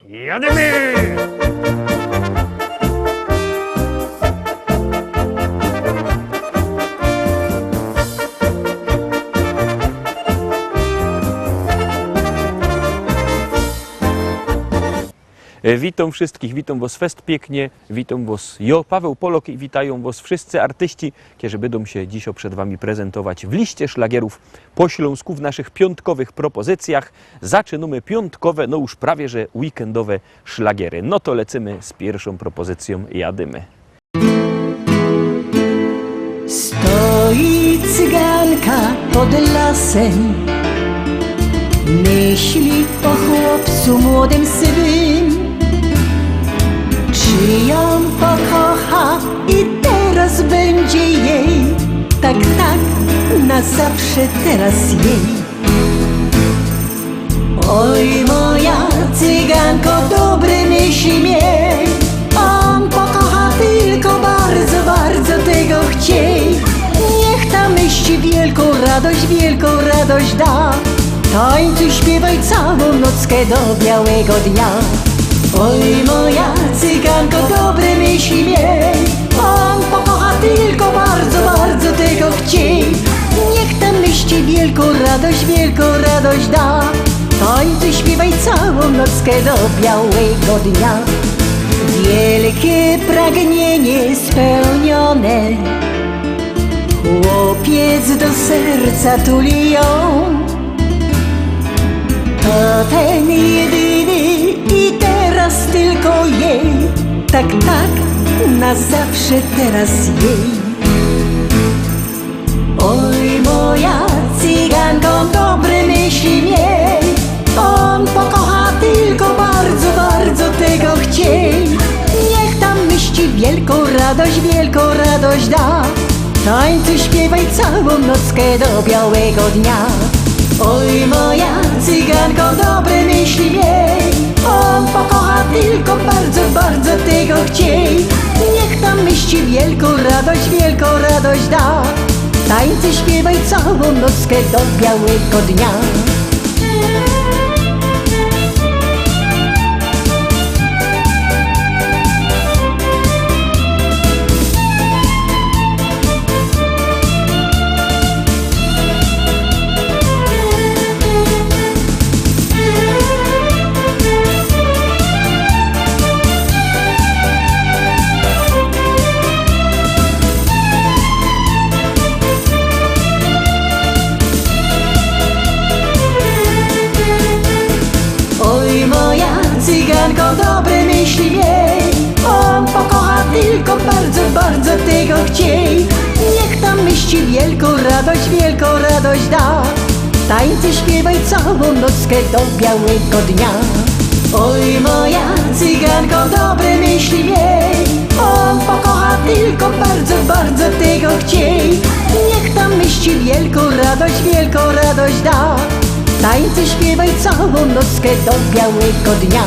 Jadymy! Witam wszystkich, witam was fest pięknie, witam was jo, Paweł Polok i witają was wszyscy artyści, którzy będą się dziś przed wami prezentować w liście szlagierów po śląsku w naszych piątkowych propozycjach. Zaczynamy piątkowe, no już prawie że weekendowe szlagiery. No to lecimy z pierwszą propozycją, jadymy. Stoi cyganka pod lasem, myśli o chłopcu młodym sywym. Czy ją pokocha i teraz będzie jej, tak, na zawsze teraz jej. Oj moja cyganko, dobre myśli miej, on pokocha tylko bardzo, bardzo tego chciej. Niech ta myśl wielką radość da, tańcuj, śpiewaj całą nockę do białego dnia. Oj moja cyganko, dobre myśli miej, on pokocha tylko bardzo, bardzo tego chciej. Niech ta myśl wielką radość da, tańcuj, śpiewaj całą nockę do białego dnia. Wielkie pragnienie spełnione, chłopiec do serca tuli ją. To ten jedyny i teraz tylko jej, tak, na zawsze teraz jej. Oj moja cyganko, dobre myśli miej, on pokocha tylko bardzo, bardzo tego chciej. Niech tam myśli wielką radość da, tańcuj, śpiewaj całą nockę do białego dnia. Oj moja cyganko, dobre myśli miej, on pokocha tylko bardzo, bardzo tego chciej. Niech tam myśli wielką radość da, tańcuj, śpiewaj całą nockę do białego dnia. Cyganko, dobre myśli miej, on pokocha tylko bardzo, bardzo tego chciej. Niech tam myśli wielką radość da, tańcuj, śpiewaj całą nockę do białego dnia. Oj moja cyganko, dobre myśli miej, on pokocha tylko bardzo, bardzo tego chciej. Niech tam myśli wielką radość da, tańcuj, śpiewaj całą nockę do białego dnia.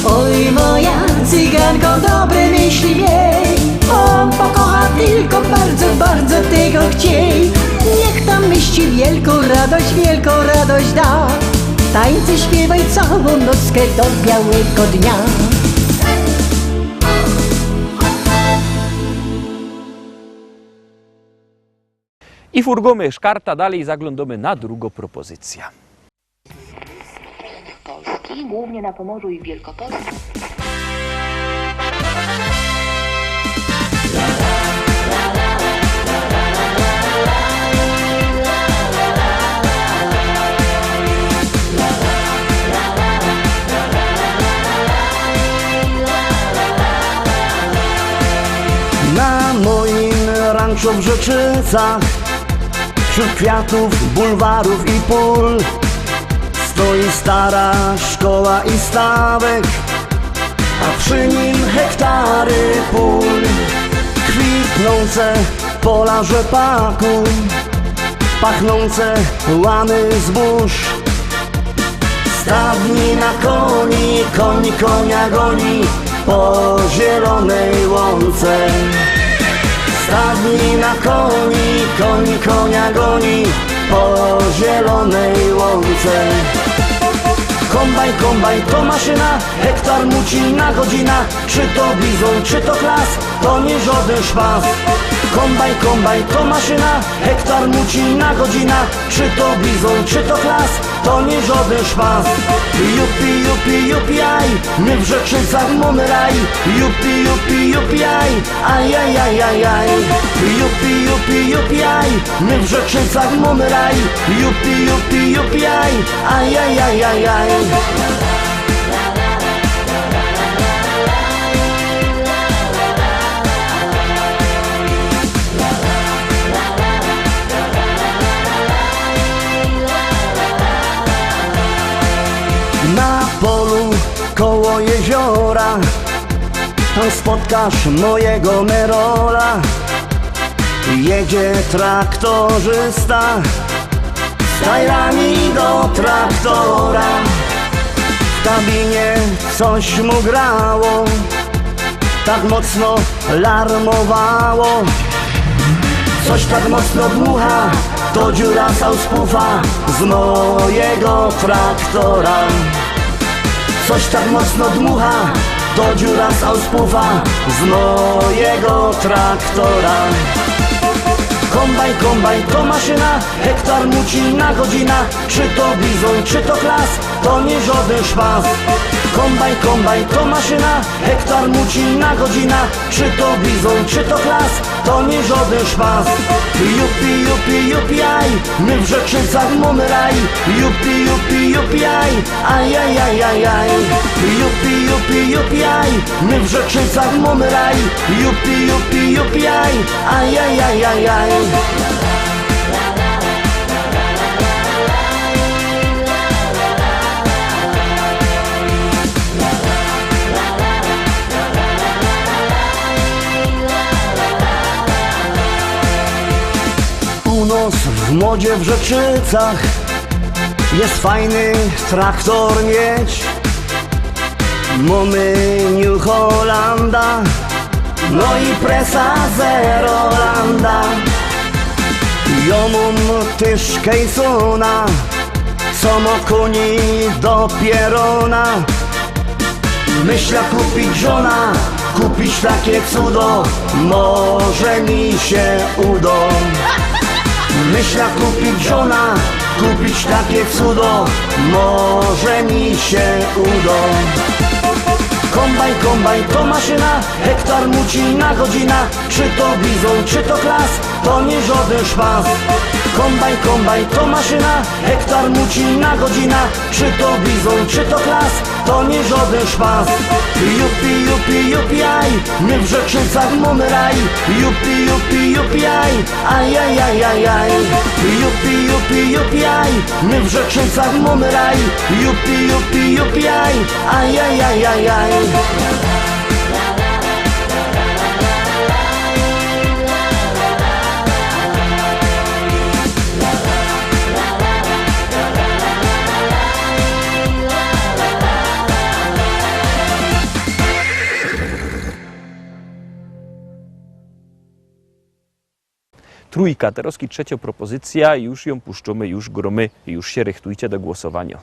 Oj moja cyganko, dobre myśli miej, on pokocha tylko bardzo, bardzo tego chciej. Niech tam myśli wielką radość da, tańcuj, śpiewaj całą nockę do białego dnia. I furgomy szkarta, dalej zaglądamy na drugą propozycję. Polski, głównie na Pomorzu i w Wielkopolsce. Na moim ranczu w Rzeczycach, wśród kwiatów, bulwarów i pól, stoi stara szkoła i stawek, a przy nim hektary pól. Kwitnące pola rzepaku, pachnące łany zbóż. Stadni na koni, koń konia goni po zielonej łące. Stadni na koni, koń konia goni po zielonej łące. Kombajn to maszyna, hektar muci na godzina. Czy to bizon, czy to klas, to nie żaden szpas. Kombajn to maszyna, hektar muci na godzina. Czy to bizon, czy to klas, to nie żaden szpas. Jupi, aj, my w Rzeczycach mamy raj. Jupi, aj, ajajajajaj. Jupi, aj, my w Rzeczycach mamy raj. Jupi, aj, ajajajajaj. Na polu koło jeziora tam spotkasz mojego Merola. Jedzie traktorzysta z tajrami do traktora. W kabinie coś mu grało, tak mocno larmowało. Coś tak mocno dmucha, to dziura sauspufa z mojego traktora. Coś tak mocno dmucha, to dziura sauspufa z mojego traktora. Kombajn to maszyna, hektar muci na godzina. Czy to bizon, czy to klas, to nie żaden szpas. Kombajn to maszyna, hektar muci na godzina. Czy to bizon, czy to klas, to nie żaden szpas. Jupi, aj, my w Rzeczycach mamy raj. Jupi, aj, ajajajajaj. Jupi, aj, my w Rzeczycach mamy raj. Jupi, aj, ajajajajaj. U nas w modzie w Rzeczycach jest fajny traktor mieć. Mamy New Hollanda, no i presa Zerolanda. Ja mam też Kejsona, co ma koni do pierona. Myślę kupić żona, kupić takie cudo, może mi się uda. Myślę kupić żona, kupić takie cudo, może mi się uda. Kombajn to maszyna, hektar muci na godzina. Czy to bizon, czy to klas, to nie żaden szpas. Kombajn to maszyna, hektar muci na godzina. Czy to bizon, czy to klas, to nie żaden szpas. Jupi, aj, my w Rzeczycach mamy raj. Jupi, aj, ajajajajaj. Jupi, aj, my w Rzeczycach mamy raj. Jupi, aj, ajajajajaj. Trójka, Teroski, trzecia propozycja, już ją puszczamy, już gromy, już się rychtujcie do głosowania.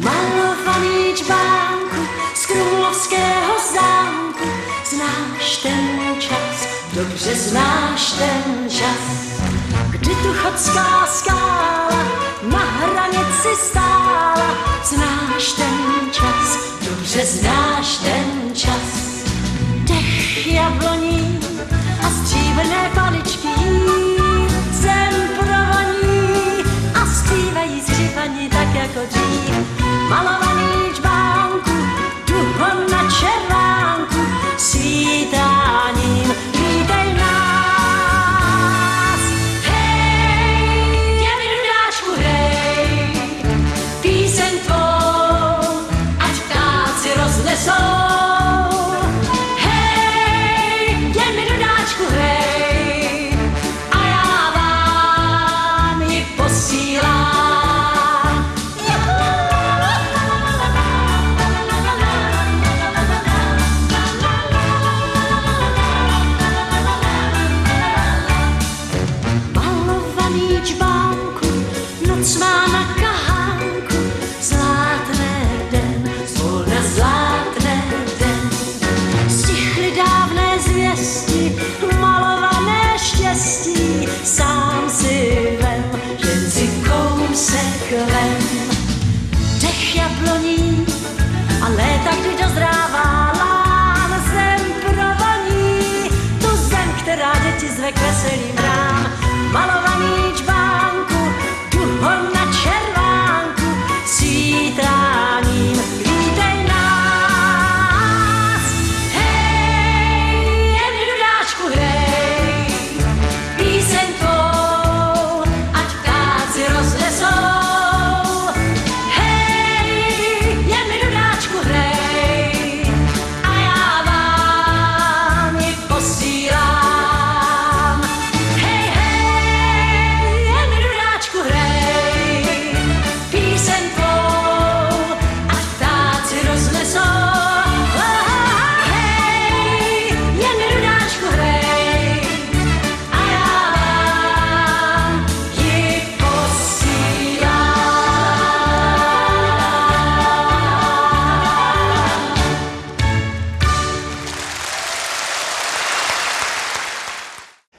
Malowani dźbanku z królowskiego zamku. Znasz ten czas, dobrze znasz ten czas. Gdy tuchocka skala na granicy stała. Znasz ten czas, dobrze znasz ten czas. Dech jabloni, a stříbrné paličky zemprovaní a zpívají skřipaní tak jako dřív. Malovaný džbánku, duho na červánku, svítáním vítej nás. Hej, je mi dudáčku, hej, píseň tvou, ať ptáci roznesou. Hej, je mi dudáčku, hej, a dźwięku, noc ma na kachanku, zlatne den, zwolna zlatne den. Stichly dávné zvěsti, malované štěstí, sám si vem, jen si kousek vem. Dech jabloní a léta, kdy dozrává lán, zem provoní, tu zem, která děti zve k veselým rám. Malovaný čbánku, tu ho na červánku, svítráním vítej nás. Hej, jen dudáčku, hej, píseň tvou, ať ptáci roznesou.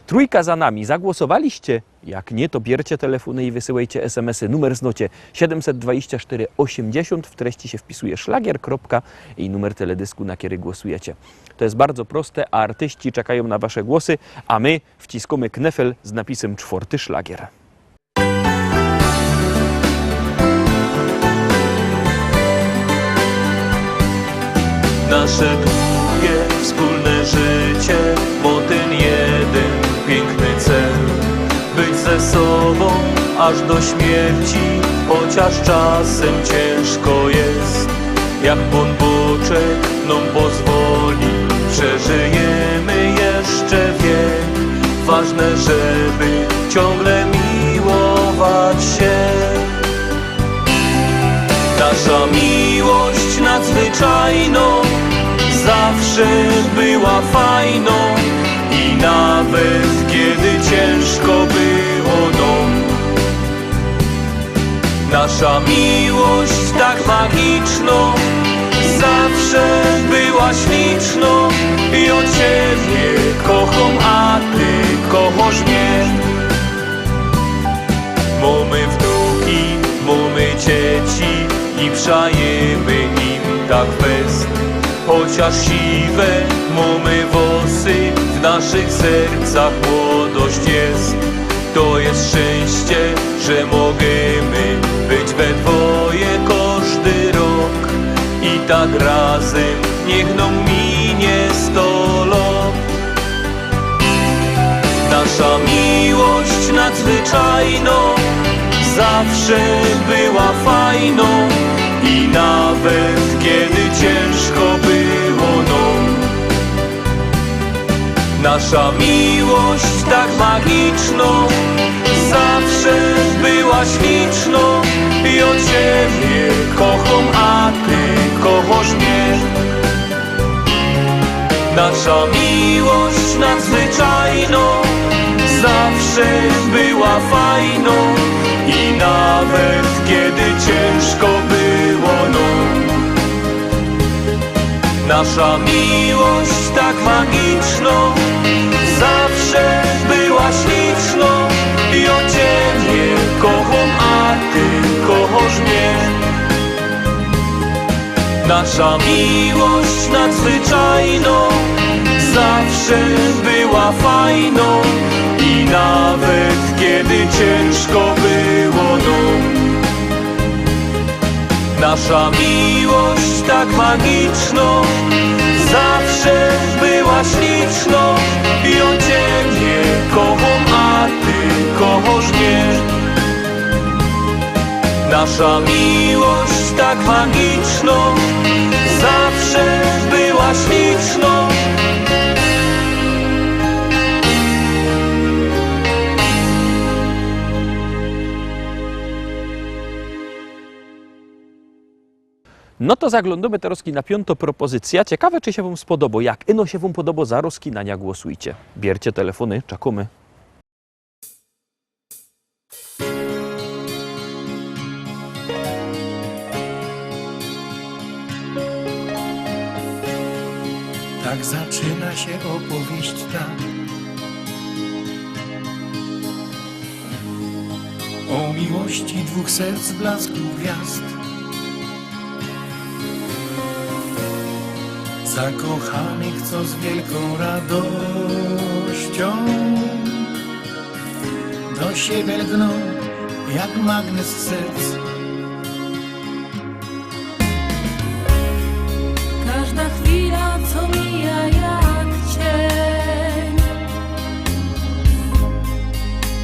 Trójka za nami. Zagłosowaliście? Jak nie, to bierzcie telefony i wysyłajcie SMS-y. Numer znocie 724 80. W treści się wpisuje szlagier, kropka i numer teledysku, na który głosujecie. To jest bardzo proste, a artyści czekają na wasze głosy, a my wciskamy knefel z napisem 4. szlagier. Nasze długie wspólne życie, bo ten jeden piękny cel. Być ze sobą aż do śmierci, chociaż czasem ciężko jest. Jak Pan Boczek nam pozwoli, przeżyjemy jeszcze wiek. Ważne, żeby ciągle miłować się. Nasza miłość nadzwyczajną zawsze była fajną i nawet kiedy ciężko było nam. Nasza miłość tak magiczną zawsze była śliczną i od Ciebie kocham, a Ty kochasz mnie. Mamy wnuki, mamy dzieci i przajemy im tak fest. Chociaż siwe mamy włosy, w naszych sercach młodość jest. To jest szczęście, że możemy być we dwoje każdy rok. I tak razem niech nam minie 100 lat. Nasza miłość nadzwyczajną zawsze była fajną i nawet kiedy ciężko było nam. Nasza miłość tak magiczną zawsze była śliczną i od Ciebie kocham, a Ty kochasz mnie. Nasza miłość nadzwyczajną zawsze była fajną i nawet kiedy ciężko było nam. Nasza miłość tak magiczną zawsze była śliczną i od Ciebie kocham, a Ty kochasz mnie. Nasza miłość nadzwyczajną zawsze była fajną i nawet kiedy ciężko było nam. Nasza miłość tak magiczną zawsze była śliczną i od Ciebie kocham, a Ty kochasz mnie. Nasza miłość tak magiczną zawsze była śliczną. No to zaglądamy teraz na 5. propozycja. Ciekawe, czy się Wam spodoba. Jak ino się Wam podoba, za rozkinania głosujcie. Bierzcie telefony, czekamy. Tak zaczyna się opowieść ta. O miłości dwóch serc blasku gwiazd, zakochanych, co z wielką radością do siebie lgną jak magnes serc. Każda chwila, co mija jak cień,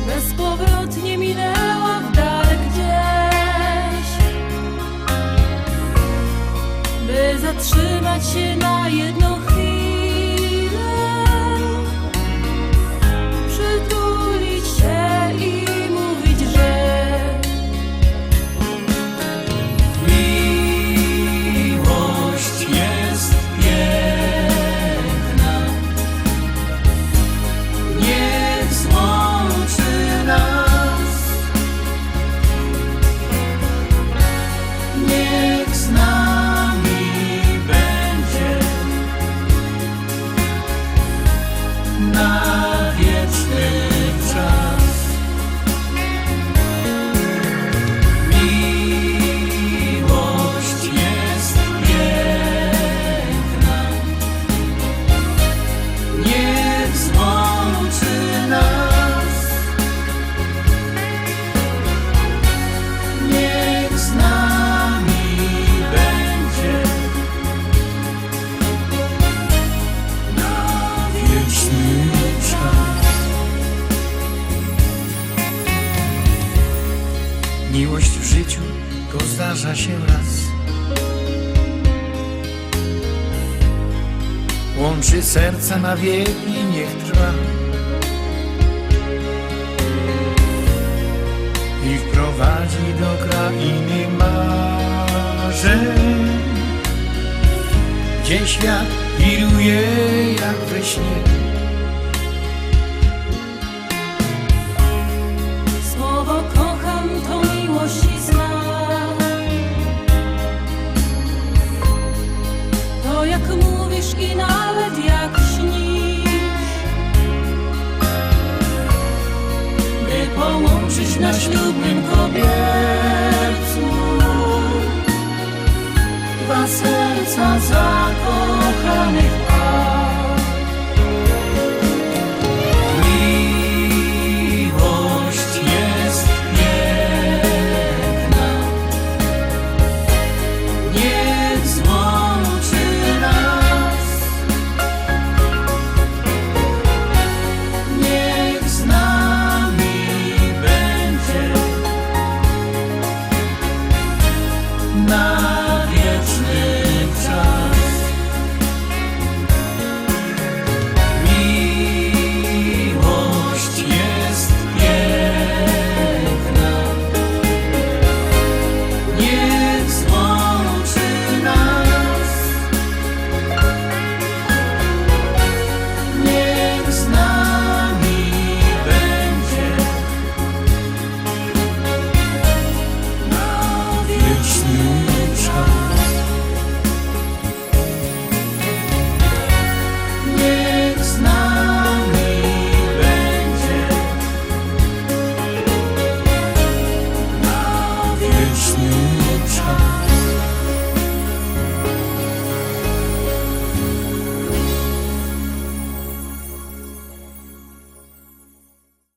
bezpowrotnie minęła w dal gdzieś, by zatrzymać się na jedną chwilę, przytulić się i mówić, że Miłość jest piękna, niech złączy nas, niech z nami będzie na wieczny czas. Miłość jest piękna, niech złączy nas, niech z nami będzie na wieczny czas. Miłość w życiu to zdarza się raz, łączy serca na wieki, niech trwa i wprowadzi do krainy marzeń, gdzie świat wiruje jak we śnie. słowo kocham to miłość i znak. To jak mówisz i nawet jak śnisz, by połączyć na ślubnym kobiercu dwa serca zakochanych